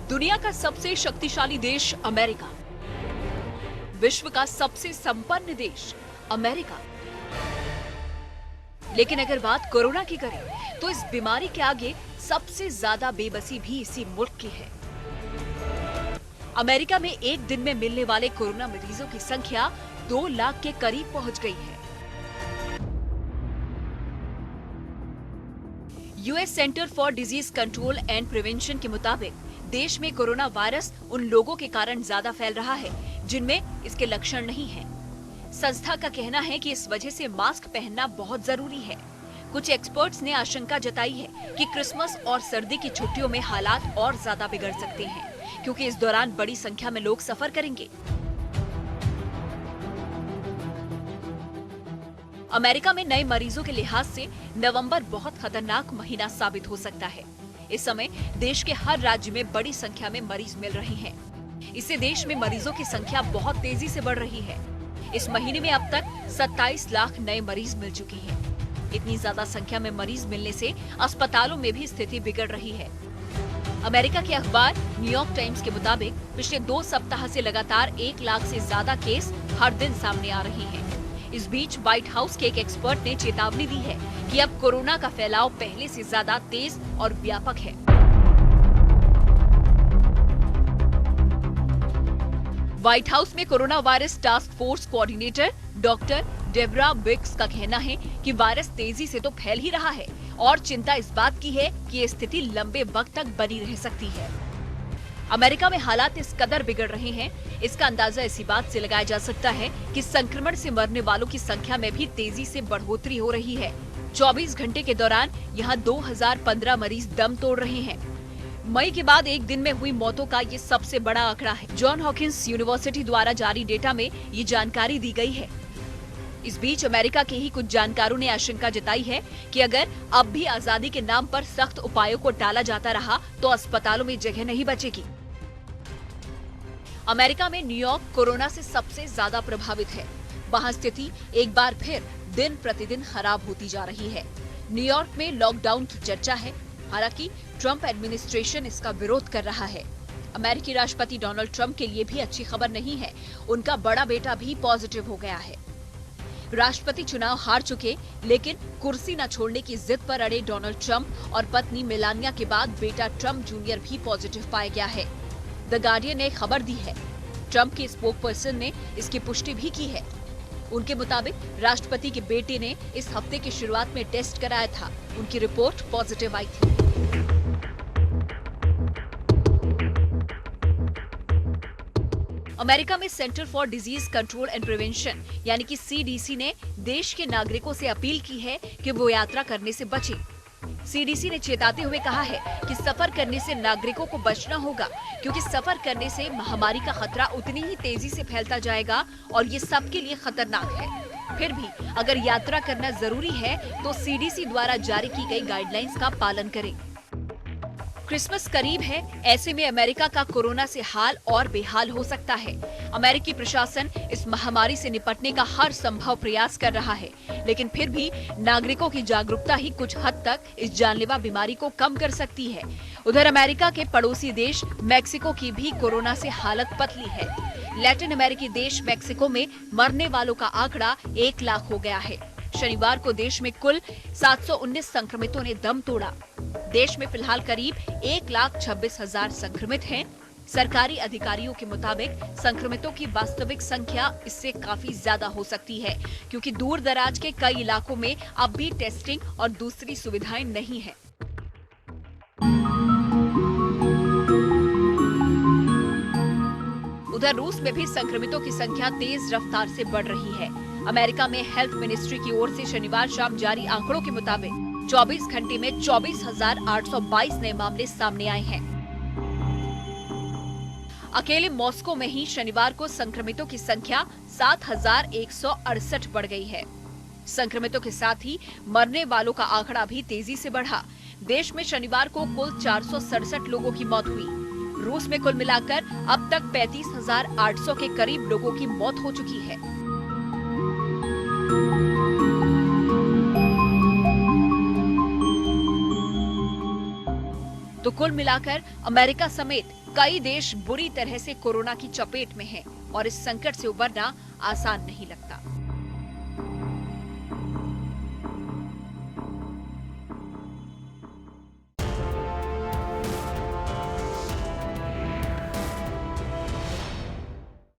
दुनिया का सबसे शक्तिशाली देश अमेरिका, विश्व का सबसे संपन्न देश अमेरिका। लेकिन अगर बात कोरोना की करें तो इस बीमारी के आगे सबसे ज्यादा बेबसी भी इसी मुल्क की है। अमेरिका में एक दिन में मिलने वाले कोरोना मरीजों की संख्या 2 लाख के करीब पहुंच गई है। US centre for disease control and prevention के मुताबिक देश में कोरोना वायरस उन लोगों के कारण ज्यादा फैल रहा है जिनमें इसके लक्षण नहीं हैं। संस्था का कहना है कि इस वजह से मास्क पहनना बहुत जरूरी है। कुछ एक्सपर्ट्स ने आशंका जताई है कि क्रिसमस और सर्दी की छुट्टियों में हालात और ज्यादा बिगड़ सकते हैं, क्योंकि इस दौरान बड़ी संख्या में लोग सफर करेंगे। अमेरिका में नए मरीजों के लिहाज से नवंबर बहुत खतरनाक महीना साबित हो सकता है। इस समय देश के हर राज्य में बड़ी संख्या में मरीज मिल रहे हैं। इससे देश में मरीजों की संख्या बहुत तेजी से बढ़ रही है। इस महीने में अब तक 27 लाख नए मरीज मिल चुके हैं। इतनी ज्यादा संख्या में मरीज मिलने से अस्पतालों में भी स्थिति बिगड़ रही है। अमेरिका के अखबार न्यूयॉर्क टाइम्स के मुताबिक पिछले 2 सप्ताह से लगातार 1 लाख से ज्यादा केस हर दिन सामने आ रहे हैं। इस बीच व्हाइट हाउस के एक एक्सपर्ट ने चेतावनी दी है कि अब कोरोना का फैलाव पहले से ज्यादा तेज और व्यापक है। व्हाइट हाउस में corona virus task force coordinator doctor Deborah Birx का कहना है कि वायरस तेजी से तो फैल ही रहा है और चिंता इस बात की है कि ये स्थिति लंबे वक्त तक बनी रह सकती है। अमेरिका में हालात इस कदर बिगड़ रहे हैं, इसका अंदाजा इसी बात से लगाया जा सकता है कि संक्रमण से मरने वालों की संख्या में भी तेजी से बढ़ोतरी हो रही है। 24 घंटे के दौरान यहाँ 2015 मरीज दम तोड़ रहे हैं। मई के बाद एक दिन में हुई मौतों का ये सबसे बड़ा आंकड़ा है। जॉन हॉकिंस यूनिवर्सिटी द्वारा जारी डेटा में ये जानकारी दी गई है। इस बीच अमेरिका के ही कुछ जानकारों ने आशंका जताई है कि अगर अब भी आजादी के नाम पर सख्त उपायों को टाला जाता रहा तो अस्पतालों में जगह नहीं बचेगी। अमेरिका में न्यूयॉर्क कोरोना से सबसे ज्यादा प्रभावित है। वहां स्थिति एक बार फिर दिन प्रतिदिन खराब होती जा रही है। न्यूयॉर्क में लॉकडाउन की चर्चा है, हालांकि ट्रंप एडमिनिस्ट्रेशन इसका विरोध कर रहा है। अमेरिकी राष्ट्रपति डोनाल्ड ट्रंप के लिए भी अच्छी खबर नहीं है। उनका बड़ा बेटा भी पॉजिटिव हो गया है। राष्ट्रपति चुनाव हार चुके लेकिन कुर्सी न छोड़ने की जिद पर अड़े डोनाल्ड ट्रंप और पत्नी मेलानिया के बाद बेटा ट्रंप जूनियर भी पॉजिटिव पाया गया है। द गार्डियन ने खबर दी है। ट्रंप के स्पोकपर्सन ने इसकी पुष्टि भी की है। उनके मुताबिक राष्ट्रपति के बेटे ने इस हफ्ते की शुरुआत में टेस्ट कराया था। उनकी रिपोर्ट पॉजिटिव आई थी। अमेरिका में centre for disease control and prevention यानी कि CDC ने देश के नागरिकों से अपील की है कि वो यात्रा करने से बचें। CDC ने चेताते हुए कहा है कि सफर करने से नागरिकों को बचना होगा, क्योंकि सफर करने से महामारी का खतरा उतनी ही तेजी से फैलता जाएगा और ये सबके लिए खतरनाक है। फिर भी अगर यात्रा करना जरूरी है तो CDC द्वारा जारी की गई गाइडलाइंस का पालन करें। क्रिसमस करीब है, ऐसे में अमेरिका का कोरोना से हाल और बेहाल हो सकता है। अमेरिकी प्रशासन इस महामारी से निपटने का हर संभव प्रयास कर रहा है, लेकिन फिर भी नागरिकों की जागरूकता ही कुछ हद तक इस जानलेवा बीमारी को कम कर सकती है। उधर अमेरिका के पड़ोसी देश मेक्सिको की भी कोरोना से हालत पतली है। लैटिन अमेरिकी देश मेक्सिको में मरने वालों का आंकड़ा 1 लाख हो गया है। शनिवार को देश में कुल 719 संक्रमितों ने दम तोड़ा। देश में फिलहाल करीब 1,26,000 संक्रमित हैं। सरकारी अधिकारियों के मुताबिक संक्रमितों की वास्तविक संख्या इससे काफी ज्यादा हो सकती है, क्योंकि दूर दराज के कई इलाकों में अब भी टेस्टिंग और दूसरी सुविधाएं नहीं है। उधर रूस में भी संक्रमितों की संख्या तेज रफ्तार से बढ़ रही है। अमेरिका में हेल्थ मिनिस्ट्री की ओर से शनिवार शाम जारी आंकड़ों के मुताबिक 24 घंटे में 24,822 नए मामले सामने आए हैं। अकेले मॉस्को में ही शनिवार को संक्रमितों की संख्या 7,168 बढ़ गई है। संक्रमितों के साथ ही मरने वालों का आंकड़ा भी तेजी से बढ़ा। देश में शनिवार को कुल 467 लोगों की मौत हुई। रूस में कुल मिलाकर अब तक 35,800 के करीब लोगों की मौत हो चुकी है। तो कुल मिलाकर अमेरिका समेत कई देश बुरी तरह से कोरोना की चपेट में हैं और इस संकट से उबरना आसान नहीं लगता।